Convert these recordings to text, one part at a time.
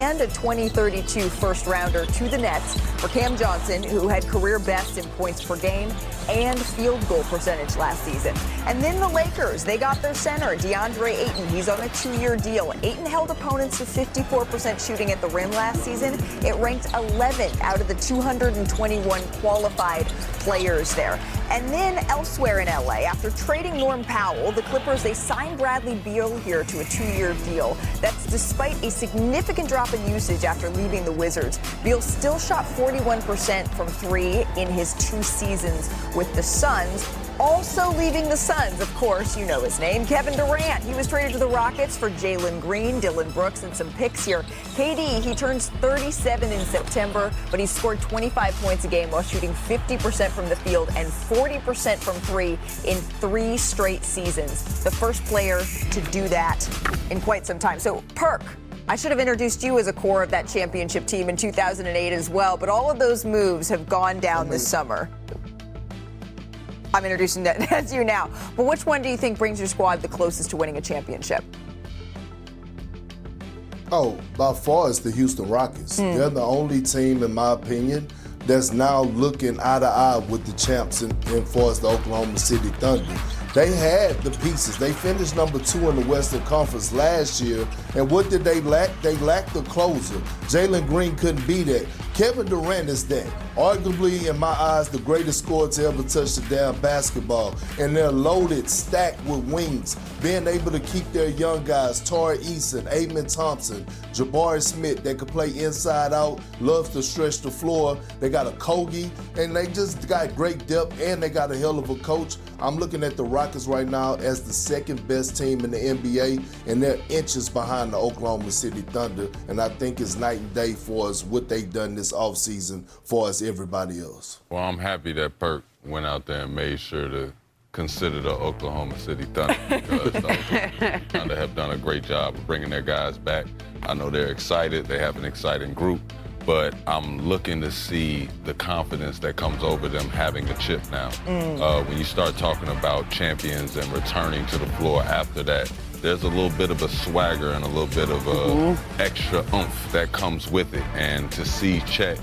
And a 2032 first-rounder to the Nets for Cam Johnson, who had career best in points per game and field goal percentage last season. And then the Lakers, they got their center, DeAndre Ayton. He's on a 2-year deal. Ayton held opponents to 54% shooting at the rim last season. It ranked 11th out of the 221 qualified players there. And then elsewhere in LA, after trading Norm Powell, the Clippers, they signed Bradley Beal here to a 2-year deal. That's despite a significant drop in usage after leaving the Wizards. Beal still shot 41% from 3 in his 2 seasons with the Suns. Also leaving the Suns, of course, you know his name, Kevin Durant. He was traded to the Rockets for Jalen Green, Dylan Brooks, and some picks here. KD, he turns 37 in September, but he scored 25 points a game while shooting 50% from the field and 40% from 3 in 3 straight seasons. The first player to do that in quite some time. So, Perk, I should have introduced you as a core of that championship team in 2008 as well, but all of those moves have gone down this summer. I'm introducing that as you now. But which one do you think brings your squad the closest to winning a championship? Oh, by far it's the Houston Rockets. They're the only team, in my opinion, that's now looking eye to eye with the champs in far as the Oklahoma City Thunder. They had the pieces. They finished number 2 in the Western Conference last year. And what did they lack? They lacked a closer. Jalen Green couldn't be that. Kevin Durant is that. Arguably, in my eyes, the greatest scorer to ever touch the damn basketball. And they're loaded, stacked with wings. Being able to keep their young guys, Tari Eason, Amen Thompson, Jabari Smith, that could play inside out, loves to stretch the floor. They got a Kogi, and they just got great depth, and they got a hell of a coach. I'm looking at the Rockets right now as the second best team in the NBA, and they're inches behind the Oklahoma City Thunder. And I think it's night and day for us what they've done this offseason for us everybody else. Well, I'm happy that Perk went out there and made sure to consider the Oklahoma City Thunder because the Oklahoma Thunder have done a great job of bringing their guys back. I know they're excited. They have an exciting group. But I'm looking to see the confidence that comes over them having a chip now. When you start talking about champions and returning to the floor after that, there's a little bit of a swagger and a little bit of a extra oomph that comes with it. And to see Chet,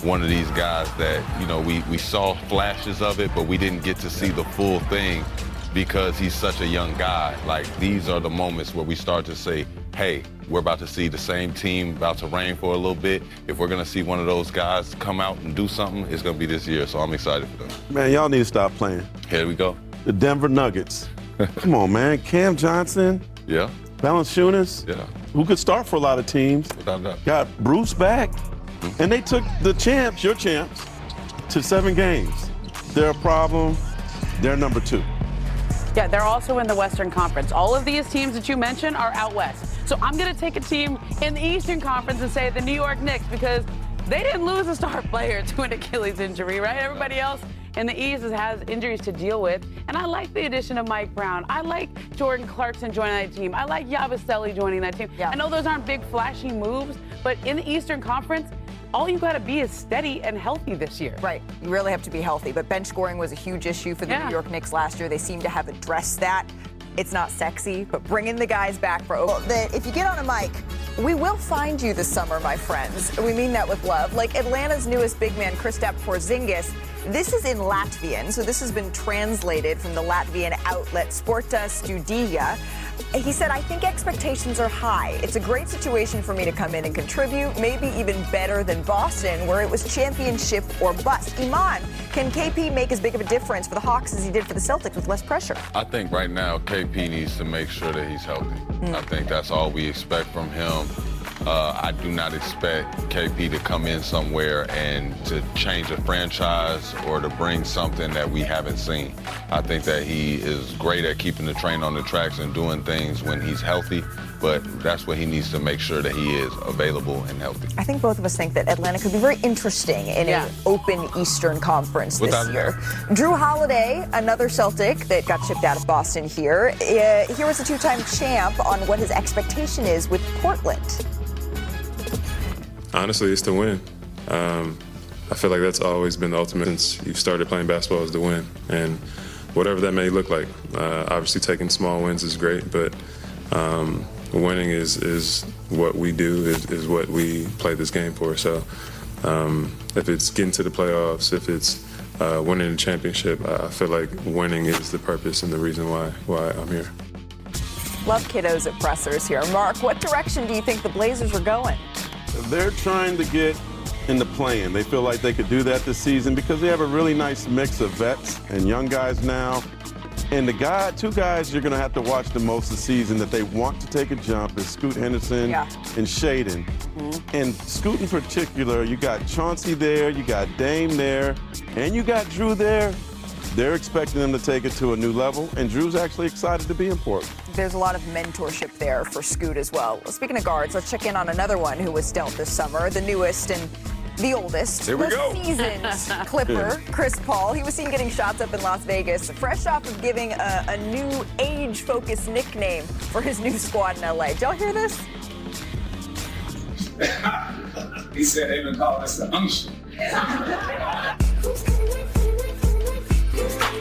one of these guys that, you know, we saw flashes of it, but we didn't get to see the full thing because he's such a young guy. Like, these are the moments where we start to say, hey, we're about to see the same team about to reign for a little bit. If we're going to see one of those guys come out and do something, it's going to be this year, so I'm excited for them. Man, y'all need to stop playing. Here we go. The Denver Nuggets. Come on, man. Cam Johnson. Yeah. Valanciunas. Yeah. Who could start for a lot of teams. Without that. Got Bruce back. And they took the champs, your champs, to 7 games. They're a problem. They're number 2. Yeah, they're also in the Western Conference. All of these teams that you mentioned are out west. So I'm going to take a team in the Eastern Conference and say the New York Knicks because they didn't lose a star player to an Achilles injury, right? Everybody else in the East has injuries to deal with. And I like the addition of Mike Brown. I like Jordan Clarkson joining that team. I like Yabusele joining that team. Yeah. I know those aren't big, flashy moves, but in the Eastern Conference, all you got to be is steady and healthy this year. Right. You really have to be healthy. But bench scoring was a huge issue for the New York Knicks last year. They seem to have addressed that. It's not sexy, but bringing the guys back for if you get on a mic, we will find you this summer, my friends. We mean that with love. Like Atlanta's newest big man, Kristaps Porzingis. This is in Latvian, so this has been translated from the Latvian outlet Sporta Studija. He said, I think expectations are high. It's a great situation for me to come in and contribute, maybe even better than Boston, where it was championship or bust. Iman, can KP make as big of a difference for the Hawks as he did for the Celtics with less pressure? I think right now KP needs to make sure that he's healthy. I think that's all we expect from him. I do not expect KP to come in somewhere and to change a franchise or to bring something that we haven't seen. I think that he is great at keeping the train on the tracks and doing things when he's healthy, but that's what he needs to make sure that he is available and healthy. I think both of us think that Atlanta could be very interesting in an open Eastern Conference this year. Drew Holiday, another Celtic that got shipped out of Boston here. Here was a 2-time champ on what his expectation is with Portland. Honestly, it's to win. I feel like that's always been the ultimate since you've started playing basketball is to win. And whatever that may look like, obviously taking small wins is great, but winning is what we do, is what we play this game for. So if it's getting to the playoffs, if it's winning a championship, I feel like winning is the purpose and the reason why I'm here. Love kiddos at pressers here. Mark, what direction do you think the Blazers are going? They're trying to get in the play-in. They feel like they could do that this season because they have a really nice mix of vets and young guys now. And two guys you're going to have to watch the most this season that they want to take a jump is Scoot Henderson and Shaden. And Scoot in particular, you got Chauncey there, you got Dame there, and you got Drew there. They're expecting them to take it to a new level, and Drew's actually excited to be in Portland. There's a lot of mentorship there for Scoot as well. Speaking of guards, let's check in on another one who was dealt this summer, the newest and the oldest, most seasoned Clipper, Chris Paul. He was seen getting shots up in Las Vegas, fresh off of giving a new age-focused nickname for his new squad in LA. Did y'all hear this? He said they've been calling us the unction.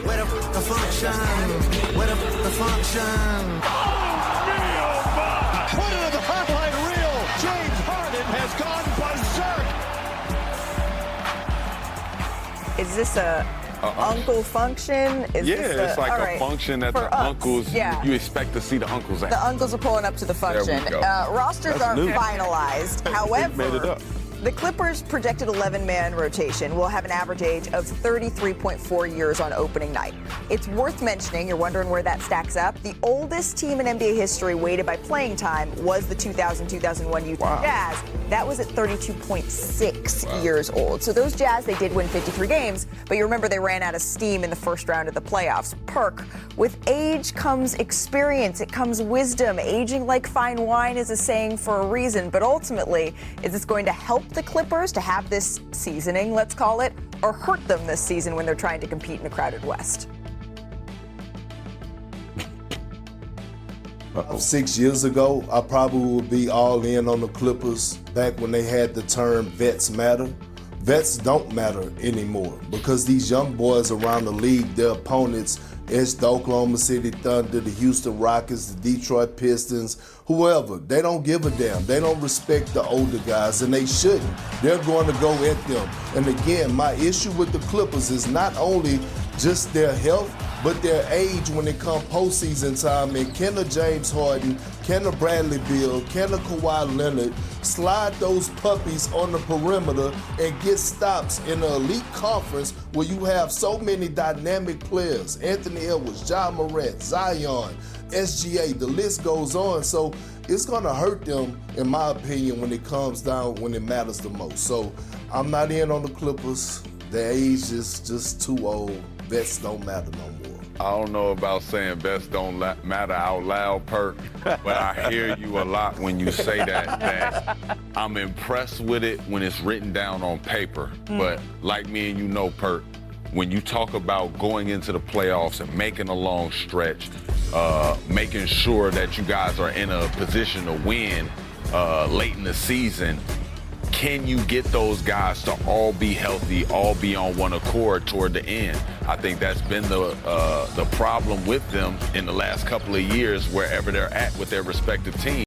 Where the function? Where the function? Put it in the highlight reel. James Harden has gone berserk. Is this a uncle function? It's like a function that the uncles, you expect to see the uncles at. The uncles are pulling up to the function. Rosters aren't finalized. However, made it up. The Clippers' projected 11-man rotation will have an average age of 33.4 years on opening night. It's worth mentioning, you're wondering where that stacks up, the oldest team in NBA history weighted by playing time was the 2000-2001 Utah Jazz. That was at 32.6 years old. So those Jazz, they did win 53 games, but you remember they ran out of steam in the first round of the playoffs. Perk, with age comes experience, it comes wisdom. Aging like fine wine is a saying for a reason, but ultimately, is this going to help the Clippers to have this seasoning, let's call it, or hurt them this season when they're trying to compete in a crowded West? 6 years ago, I probably would be all in on the Clippers back when they had the term vets matter. Vets don't matter anymore because these young boys around the league, their opponents, it's the Oklahoma City Thunder, the Houston Rockets, the Detroit Pistons, whoever. They don't give a damn. They don't respect the older guys, and they shouldn't. They're going to go at them. And again, my issue with the Clippers is not only just their health, but their age when it comes postseason time. And can a James Harden, can a Bradley Beal, can a Kawhi Leonard slide those puppies on the perimeter and get stops in an elite conference where you have so many dynamic players? Anthony Edwards, Ja Morant, Zion, SGA, the list goes on. So it's going to hurt them, in my opinion, when it comes down, when it matters the most. So I'm not in on the Clippers. Their age is just too old. Vets don't matter no more. I don't know about saying vets don't matter out loud, Perk, but I hear you a lot when you say that I'm impressed with it when it's written down on paper. But like me and you know, Perk, when you talk about going into the playoffs and making a long stretch, making sure that you guys are in a position to win late in the season, can you get those guys to all be healthy, all be on one accord toward the end? I think that's been the problem with them in the last couple of years, wherever they're at with their respective teams.